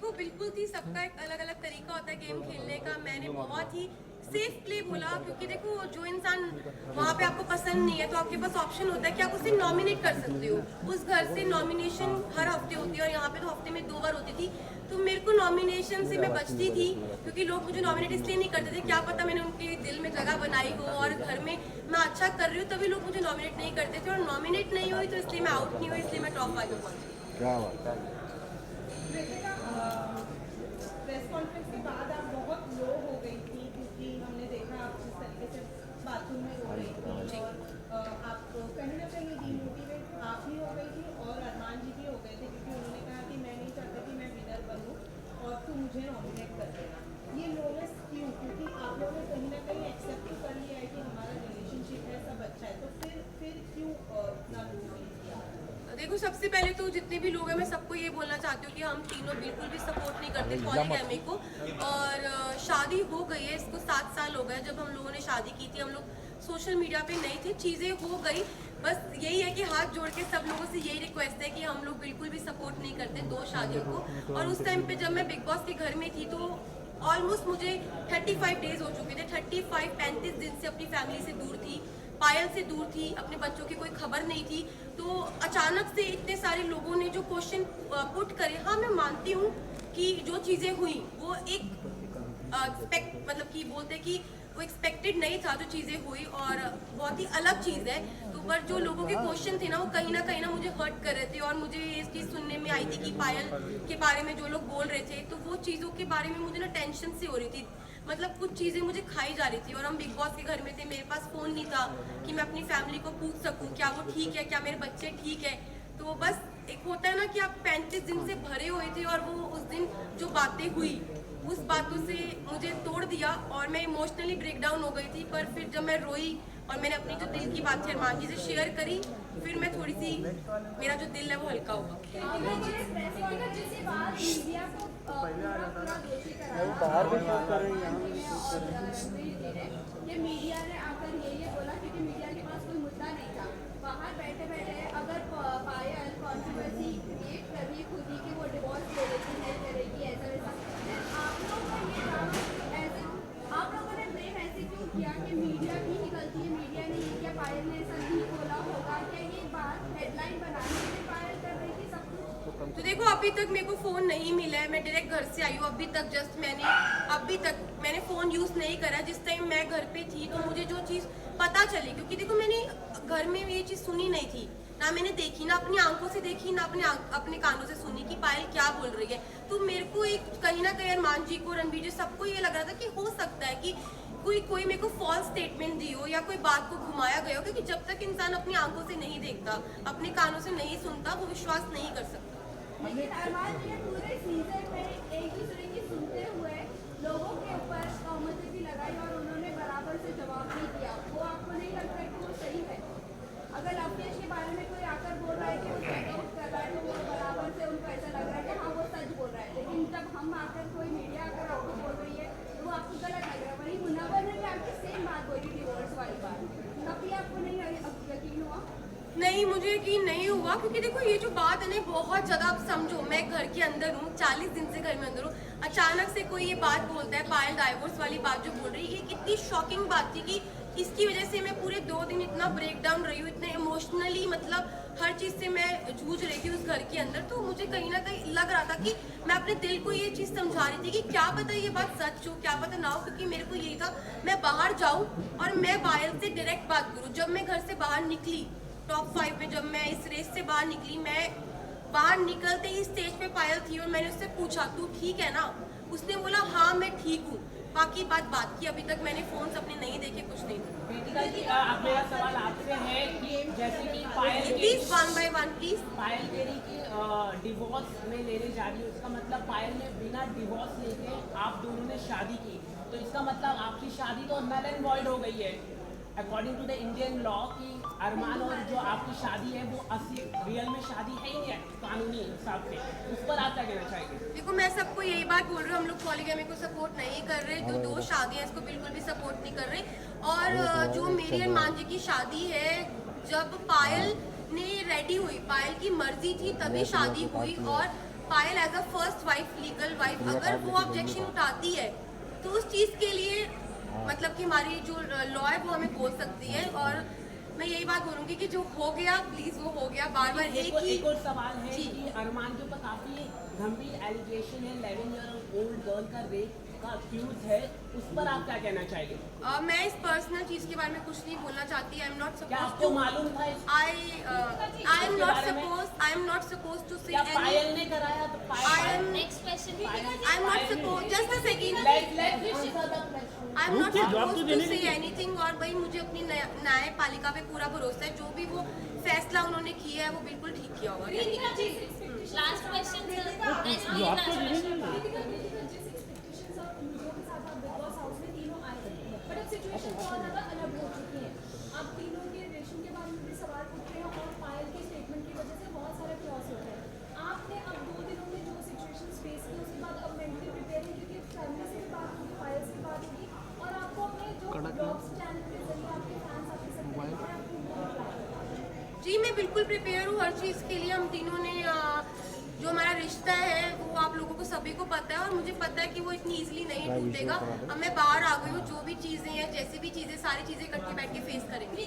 देखो बिल्कुल थी, सबका एक अलग अलग तरीका होता है गेम खेलने का। मैंने बहुत ही सेफ प्ले बोला, क्योंकि देखो जो इंसान वहाँ पे आपको पसंद नहीं है तो आपके पास ऑप्शन होता है कि आप उसे नॉमिनेट कर सकते हो। उस घर से नॉमिनेशन हर हफ्ते होती है और यहाँ पे तो हफ्ते में 2 बार होती थी। तो मेरे को नॉमिनेशन से मैं बचती थी, क्योंकि लोग मुझे नॉमिनेट इसलिए नहीं करते थे, क्या पता मैंने उनके दिल में जगह बनाई हो और घर में मैं अच्छा कर रही हूँ तभी लोग मुझे नॉमिनेट नहीं करते थे। और नॉमिनेट नहीं हुई तो इसलिए मैं आउट नहीं हुई, इसलिए मैं टॉप 5 में पहुंची। क्या बात है। प्रेस कॉन्फ्रेंस के बाद आप बहुत लो हो गई थी, क्योंकि हमने देखा आप जिस तरीके से बाथरूम में रो रही थी और आप कहीं ना कहीं डिमोटिवेट आप भी हो गई थी और अरमान जी भी हो गए थे, क्योंकि उन्होंने कहा कि मैं नहीं चाहता कि मैं विनर बनूं और तू मुझे नॉमिनेट कर देना। ये लोनेस क्यों? क्योंकि आप लोगों ने कहीं ना कहीं एक्सेप्ट तो कर लिया है कि हमारा रिलेशनशिप है, सब अच्छा है, तो फिर क्यों इतना लो फील किया? देखो सबसे पहले तो जितने भी लोग हैं मैं सबको ये बोलना चाहती हूँ कि हम तीनों बिल्कुल भी सपोर्ट नहीं करते पॉलीगैमी को। और शादी हो गई है, इसको 7 साल हो गए जब हम लोगों ने शादी की थी। हम लोग सोशल मीडिया पे नहीं थे, चीज़ें हो गई। बस यही है कि हाथ जोड़ के सब लोगों से यही रिक्वेस्ट है कि हम लोग बिल्कुल भी सपोर्ट नहीं करते 2 शादियों को। और उस टाइम पे जब मैं बिग बॉस के घर में थी तो ऑलमोस्ट मुझे 35 डेज हो चुके थे। 35 दिन से अपनी फैमिली से दूर थी, पायल से दूर थी, अपने बच्चों की कोई खबर नहीं थी। तो अचानक से इतने सारे लोगों ने जो क्वेश्चन पुट करे, हाँ मैं मानती हूँ कि जो चीज़ें हुई वो एक मतलब कि बोलते कि वो एक्सपेक्टेड नहीं था जो चीज़ें हुई, और बहुत ही अलग चीज़ है। तो पर जो लोगों के क्वेश्चन थे ना वो कहीं ना मुझे हर्ट कर रहे थे। और मुझे ये चीज़ सुनने में आई थी कि पायल के बारे में जो लोग बोल रहे थे, तो वो चीज़ों के बारे में मुझे ना टेंशन सी हो रही थी। मतलब कुछ चीज़ें मुझे खाई जा रही थी। और हम बिग बॉस के घर में थे, मेरे पास फ़ोन नहीं था कि मैं अपनी फैमिली को पूछ सकूं क्या वो ठीक है, क्या मेरे बच्चे ठीक है। तो बस एक होता है ना कि आप 35 दिन से भरे हुए थे और वो उस दिन जो बातें हुई उस बातों से मुझे तोड़ दिया और मैं इमोशनली ब्रेक डाउन हो गई थी। पर फिर जब मैं रोई और मैंने अपनी जो दिल की बात अरमान जी से शेयर करी, फिर मैं थोड़ी सी, मेरा जो दिल है वो हल्का हुआ। ये मीडिया ने आकर ये बोला, क्योंकि मीडिया के पास कोई मुद्दा नहीं था। बाहर बैठे बैठे अगर पायल कॉन्ट्रोवर्सी ये कभी खुद ही कि वो डिवोर्स ले लेती है, करेगी ऐसा वैसा, फिर आप लोगों का ये ड्रामा ऐसे आप लोगों ने ब्लेम ऐसे क्यों किया कि मीडिया की ही गलती है, मीडिया ने ये किया, पायल ने ऐसा नहीं बोला होगा? क्या ये बात हेडलाइन बनाने के लिए पायल कर रही थी सब कुछ? तो देखो अभी तक मेरे को फ़ोन नहीं मिला है, मैं डायरेक्ट घर से आई हूँ। अभी तक मैंने फ़ोन यूज़ नहीं करा। जिस टाइम मैं घर पे थी तो मुझे जो चीज़ पता चली, क्योंकि देखो मैंने घर में ये चीज़ सुनी नहीं थी, ना मैंने देखी, ना अपनी आंखों से देखी, ना अपने कानों से सुनी कि पायल क्या बोल रही है। तो मेरे को एक कहीं ना कहीं अरमान जी को, रणबीर जी, सबको ये लग रहा था कि हो सकता है कि कोई मेरे को फॉल्स स्टेटमेंट दी हो या कोई बात को घुमाया गया हो। क्योंकि जब तक इंसान अपनी आंखों से नहीं देखता, अपने कानों से नहीं सुनता, वो विश्वास नहीं कर सकता। लेकिन अरमान जी ने पूरे सीजन में एक दूसरे की सुनते हुए लोगों के ऊपर तहमतें भी लगाई और उन्होंने बराबर से जवाब नहीं दिया। वो आपको नहीं लगता है कि वो सही है? अगर लवकेश के बारे में कोई आकर बोल रहा है कि वो सपोर्ट कर रहा है, तो वो बराबर से उनको ऐसा लग रहा है कि हाँ वो सच बोल रहा है। लेकिन जब हम आकर कोई मीडिया आकर आपको बोल रही है तो वो आपको गलत लग रहा है। वही मुनव्वर ने भी आपकी सेम बात बोली डिवोर्स वाली बात, तब भी आपको नहीं यकीन हुआ? नहीं, मुझे यकीन नहीं हुआ, क्योंकि देखो ये जो बात है ना बहुत ज़्यादा, आप समझो मैं घर के अंदर हूँ, 40 दिन से घर में अंदर हूँ, अचानक से कोई ये बात बोलता है, पायल डाइवोर्स वाली बात जो बोल रही है, ये कितनी शॉकिंग बात थी कि इसकी वजह से मैं पूरे 2 दिन इतना ब्रेक डाउन रही हूँ, इतने इमोशनली, मतलब हर चीज़ से मैं जूझ रही थी उस घर के अंदर। तो मुझे कहीं ना कहीं लग रहा था कि मैं अपने दिल को ये चीज़ समझा रही थी कि क्या पता ये बात सच हो, क्या पता ना हो। क्योंकि मेरे को यही था मैं बाहर जाऊँ और मैं पायल से डायरेक्ट बात करूँ। जब मैं घर से बाहर निकली टॉप 5 में, जब मैं इस रेस से बाहर निकली, मैं बाहर निकलते ही स्टेज पे पायल थी और मैंने उससे पूछा तू ठीक है ना? उसने बोला हाँ मैं ठीक हूँ। बाकी बात की। अभी तक मैंने फोन अपने नहीं देखे, कुछ नहीं। वेदिका जी, अब मेरा सवाल आपसे है कि जैसे कि पायल प्लीज 1 by 1 प्लीज। पायल कह रही कि डिवोर्स में लेने जा रही है, उसका मतलब पायल ने बिना डिवोर्स लेके आप दोनों ने शादी की, तो इसका मतलब आपकी शादी तो नल एंड वॉइड हो गई है according to the Indian law कि अरमान और जो आपकी शादी है वो असली रियल में शादी है ही नहीं है कानूनी हिसाब से। उस पर आप क्या कहना चाहेंगे? देखो मैं सबको यही बात बोल रही हूँ, हम लोग पॉलीगैमी को सपोर्ट नहीं कर रहे, जो 2 शादियाँ इसको बिल्कुल भी सपोर्ट नहीं कर रहे। और जो मेरी अरमान जी की शादी है, जब पायल ने रेडी हुई, पायल की मर्जी थी तभी शादी हुई। और Payal as a first wife, legal wife, अगर वो ऑब्जेक्शन उठाती है तो उस चीज़ के लिए मतलब कि हमारी जो लॉ है वो हमें बोल सकती है। और मैं यही बात बोलूँगी कि जो हो गया प्लीज़ वो हो गया, बार बार एक और सवाल है जी। कि अरमान के ऊपर काफी गंभीर एलिगेशन है, 11 ईयर ओल्ड गर्ल का रेप का अक्यूज है, उस पर आप क्या कहना चाहेंगे? मैं इस पर्सनल चीज़ के बारे में कुछ नहीं बोलना चाहती। आई एम नॉट क्या सपोज आपको मालूम था I am not suppose to say क्या पायल ने कराया? तो Payal next question I am not suppose just a second I am not suppose to say anything. और भाई मुझे अपनी न्यायपालिका पे पूरा भरोसा है, जो भी वो फैसला उन्होंने किया है वो बिल्कुल ठीक किया होगा। लास्ट क्वेश्चन सिचुएशन बहुत ज़्यादा अलग हो चुकी है। आप तीनों के रिलेशन के बारे में भी सवाल पूछ रहे हैं और पायल के स्टेटमेंट की वजह से बहुत सारे क्रॉस हो रहे हैं। आपने अब 2 दिनों में जो सिचुएशन फेस की उसके बाद अब मेंटली प्रिपेयर है, क्योंकि फैमिली से भी बात होगी, पायल से भी बात होगी और आपको अपने जो ब्लॉग्स चैनल के जरिए आपके फैंस आपके सब हैं आपको जी मैं बिल्कुल प्रिपेयर हूँ हर चीज़ के लिए। हम तीनों ने जो हमारा रिश्ता है वो आप लोगों को सभी को पता है और मुझे पता है कि वो इतनी इजीली नहीं टूटेगा। अब मैं बाहर आ गई हूँ, जो भी चीज़ें हैं, जैसी भी चीज़ें, सारी चीज़ें इकट्ठी बैठ के फेस करेंगे।